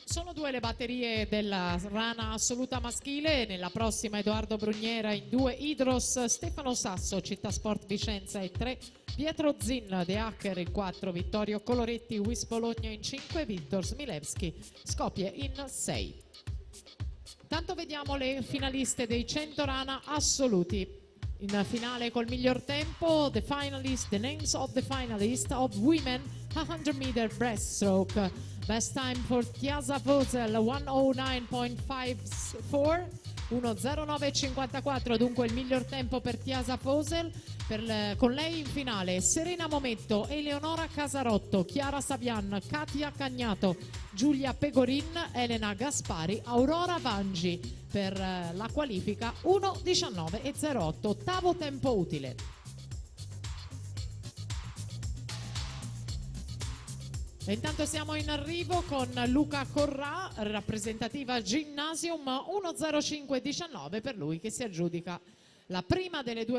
Sono due le batterie della rana assoluta maschile. Nella prossima Edoardo Brugnera in 2, Idros Stefano Sasso, Città Sport Vicenza in 3, Pietro Zin De Hacker in 4, Vittorio Coloretti Wis Bologna in 5, Viktor Smilewski Skopje in 6. Tanto vediamo le finaliste dei 100 rana assoluti. In finale col miglior tempo, the names of the finalists of women 100 meter breaststroke. Best time for Tiasa Vosel 109.54, 1:09.54, dunque il miglior tempo per Tiasa Vosel. Con lei in finale Serena Mometto, Eleonora Casarotto, Chiara Savian, Katia Cagnato, Giulia Pegorin, Elena Gaspari, Aurora Vangi per la qualifica 1:19.08, ottavo tempo utile. E intanto siamo in arrivo con Luca Corrà, rappresentativa Gymnasium 1:05.19 per lui che si aggiudica la prima delle due